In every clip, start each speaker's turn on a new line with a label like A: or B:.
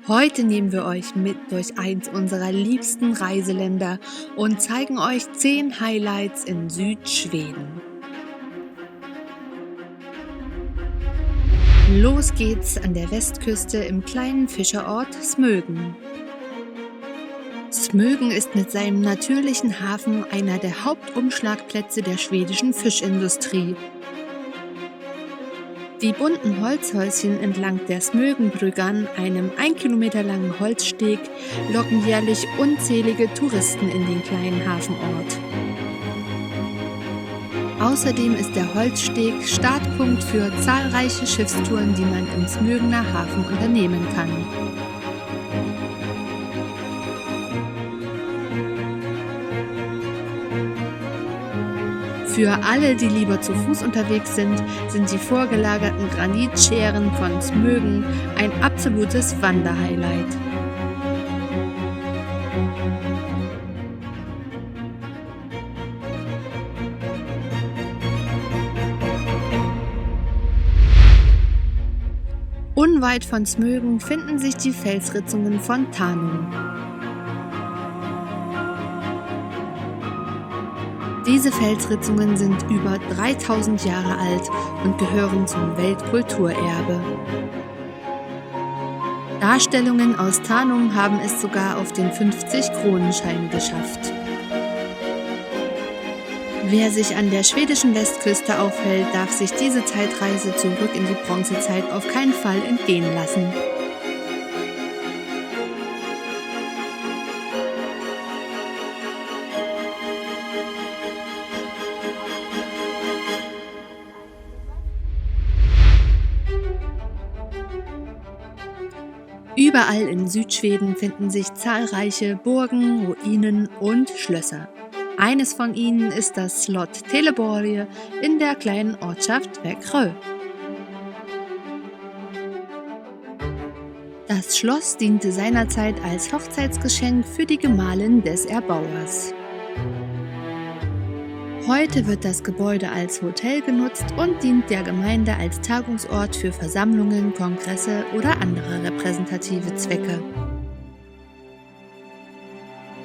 A: Heute nehmen wir euch mit durch eins unserer liebsten Reiseländer und zeigen euch 10 Highlights in Südschweden. Los geht's an der Westküste im kleinen Fischerort Smögen. Smögen ist mit seinem natürlichen Hafen einer der Hauptumschlagplätze der schwedischen Fischindustrie. Die bunten Holzhäuschen entlang der Smögenbryggan, einem 1 Kilometer langen Holzsteg, locken jährlich unzählige Touristen in den kleinen Hafenort. Außerdem ist der Holzsteg Startpunkt für zahlreiche Schiffstouren, die man im Smögener Hafen unternehmen kann. Für alle, die lieber zu Fuß unterwegs sind, sind die vorgelagerten Granitscheren von Smögen ein absolutes Wanderhighlight. Unweit von Smögen finden sich die Felsritzungen von Tanum. Diese Felsritzungen sind über 3000 Jahre alt und gehören zum Weltkulturerbe. Darstellungen aus Tanum haben es sogar auf den 50-Kronenschein geschafft. Wer sich an der schwedischen Westküste aufhält, darf sich diese Zeitreise zurück in die Bronzezeit auf keinen Fall entgehen lassen. Überall in Südschweden finden sich zahlreiche Burgen, Ruinen und Schlösser. Eines von ihnen ist das Slott Teleborg in der kleinen Ortschaft Växjö. Das Schloss diente seinerzeit als Hochzeitsgeschenk für die Gemahlin des Erbauers. Heute wird das Gebäude als Hotel genutzt und dient der Gemeinde als Tagungsort für Versammlungen, Kongresse oder andere repräsentative Zwecke.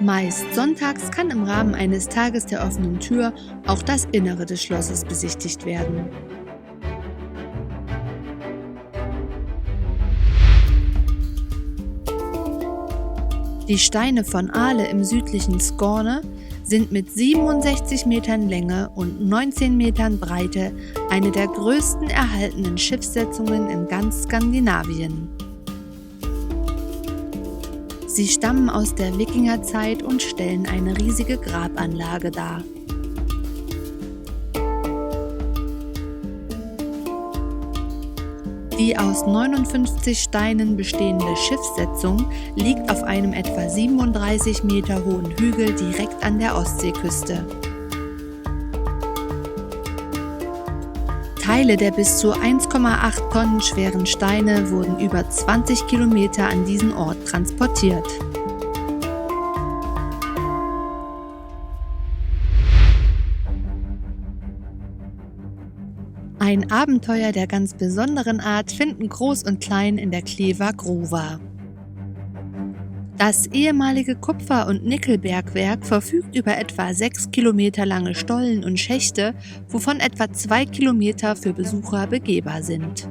A: Meist sonntags kann im Rahmen eines Tages der offenen Tür auch das Innere des Schlosses besichtigt werden. Die Steine von Ahle im südlichen Skåne sind mit 67 Metern Länge und 19 Metern Breite eine der größten erhaltenen Schiffssetzungen in ganz Skandinavien. Sie stammen aus der Wikingerzeit und stellen eine riesige Grabanlage dar. Die aus 59 Steinen bestehende Schiffssetzung liegt auf einem etwa 37 Meter hohen Hügel direkt an der Ostseeküste. Teile der bis zu 1,8 Tonnen schweren Steine wurden über 20 Kilometer an diesen Ort transportiert. Ein Abenteuer der ganz besonderen Art finden Groß und Klein in der Klever Gruva. Das ehemalige Kupfer- und Nickelbergwerk verfügt über etwa 6 Kilometer lange Stollen und Schächte, wovon etwa 2 Kilometer für Besucher begehbar sind.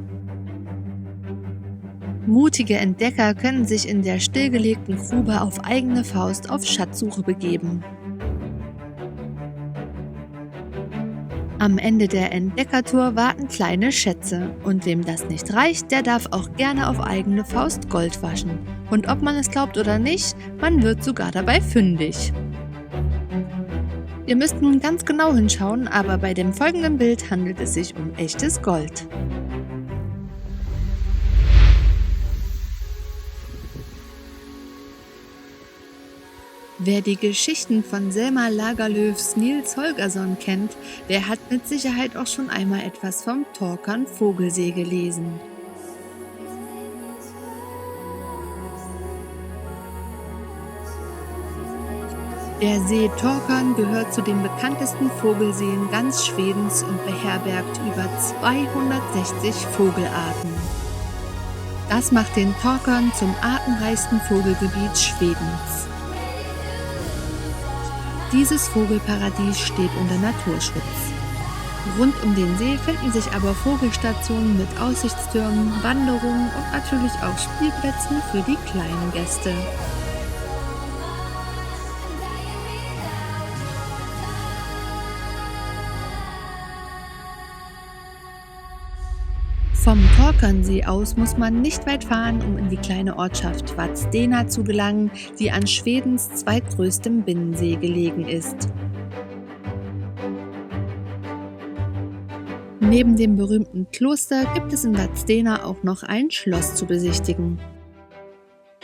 A: Mutige Entdecker können sich in der stillgelegten Grube auf eigene Faust auf Schatzsuche begeben. Am Ende der Entdeckertour warten kleine Schätze und wem das nicht reicht, der darf auch gerne auf eigene Faust Gold waschen. Und ob man es glaubt oder nicht, man wird sogar dabei fündig. Ihr müsst nun ganz genau hinschauen, aber bei dem folgenden Bild handelt es sich um echtes Gold. Wer die Geschichten von Selma Lagerlöfs Nils Holgersson kennt, der hat mit Sicherheit auch schon einmal etwas vom Torkan Vogelsee gelesen. Der See Torkan gehört zu den bekanntesten Vogelseen ganz Schwedens und beherbergt über 260 Vogelarten. Das macht den Torkern zum artenreichsten Vogelgebiet Schwedens. Dieses Vogelparadies steht unter Naturschutz. Rund um den See finden sich aber Vogelstationen mit Aussichtstürmen, Wanderungen und natürlich auch Spielplätzen für die kleinen Gäste. Vom Torkernsee aus muss man nicht weit fahren, um in die kleine Ortschaft Vadstena zu gelangen, die an Schwedens zweitgrößtem Binnensee gelegen ist. Neben dem berühmten Kloster gibt es in Vadstena auch noch ein Schloss zu besichtigen.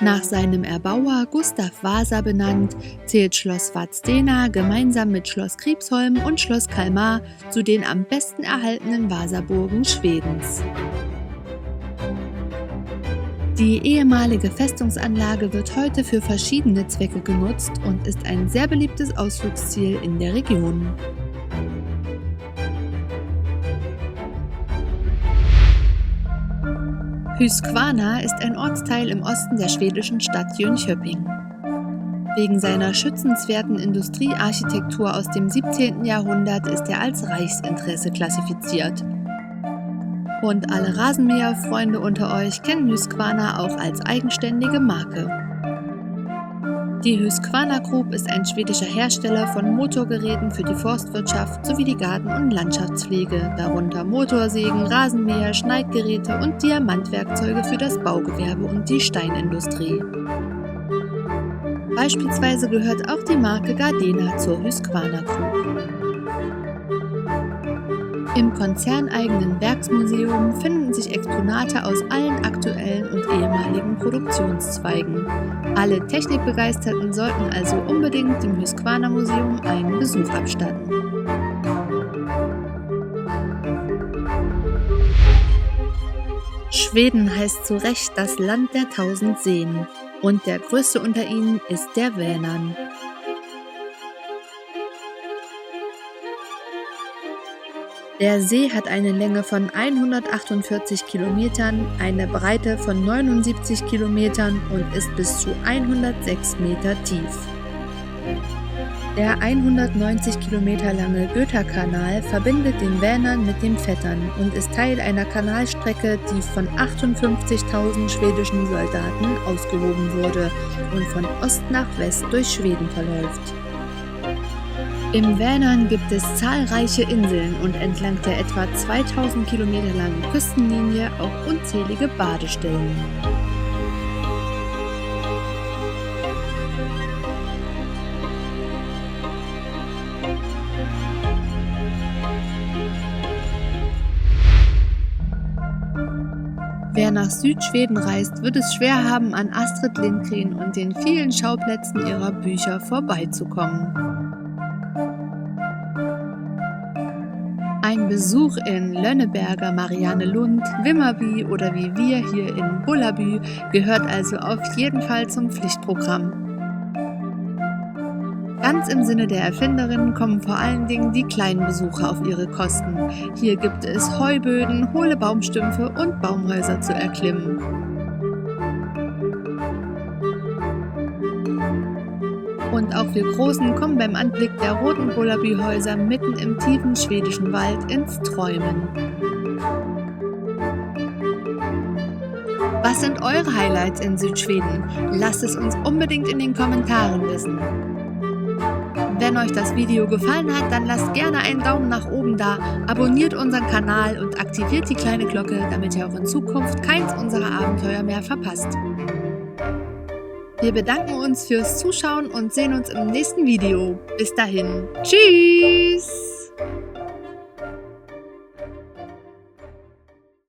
A: Nach seinem Erbauer Gustav Vasa benannt, zählt Schloss Vadstena gemeinsam mit Schloss Kriebsholm und Schloss Kalmar zu den am besten erhaltenen Vasaburgen Schwedens. Die ehemalige Festungsanlage wird heute für verschiedene Zwecke genutzt und ist ein sehr beliebtes Ausflugsziel in der Region. Huskvarna ist ein Ortsteil im Osten der schwedischen Stadt Jönköping. Wegen seiner schützenswerten Industriearchitektur aus dem 17. Jahrhundert ist er als Reichsinteresse klassifiziert. Und alle Rasenmäherfreunde unter euch kennen Huskvarna auch als eigenständige Marke. Die Huskvarna Group ist ein schwedischer Hersteller von Motorgeräten für die Forstwirtschaft sowie die Garten- und Landschaftspflege, darunter Motorsägen, Rasenmäher, Schneidgeräte und Diamantwerkzeuge für das Baugewerbe und die Steinindustrie. Beispielsweise gehört auch die Marke Gardena zur Huskvarna Group. Im konzerneigenen Werksmuseum finden sich Exponate aus allen aktuellen und ehemaligen Produktionszweigen. Alle Technikbegeisterten sollten also unbedingt dem Huskvarna Museum einen Besuch abstatten. Schweden heißt zu Recht das Land der 1000 Seen und der größte unter ihnen ist der Vänern. Der See hat eine Länge von 148 Kilometern, eine Breite von 79 Kilometern und ist bis zu 106 Meter tief. Der 190 Kilometer lange Götakanal verbindet den Vänern mit dem Vättern und ist Teil einer Kanalstrecke, die von 58.000 schwedischen Soldaten ausgehoben wurde und von Ost nach West durch Schweden verläuft. Im Vänern gibt es zahlreiche Inseln und entlang der etwa 2000 Kilometer langen Küstenlinie auch unzählige Badestellen. Wer nach Südschweden reist, wird es schwer haben, an Astrid Lindgren und den vielen Schauplätzen ihrer Bücher vorbeizukommen. Ein Besuch in Lönneberger, Mariannelund, Vimmerby oder wie wir hier in Bullabü gehört also auf jeden Fall zum Pflichtprogramm. Ganz im Sinne der Erfinderin kommen vor allen Dingen die kleinen Besucher auf ihre Kosten. Hier gibt es Heuböden, hohle Baumstümpfe und Baumhäuser zu erklimmen. Und auch wir Großen kommen beim Anblick der roten Bullabü-Häuser mitten im tiefen schwedischen Wald ins Träumen. Was sind eure Highlights in Südschweden? Lasst es uns unbedingt in den Kommentaren wissen. Wenn euch das Video gefallen hat, dann lasst gerne einen Daumen nach oben da, abonniert unseren Kanal und aktiviert die kleine Glocke, damit ihr auch in Zukunft keins unserer Abenteuer mehr verpasst. Wir bedanken uns fürs Zuschauen und sehen uns im nächsten Video. Bis dahin. Tschüss!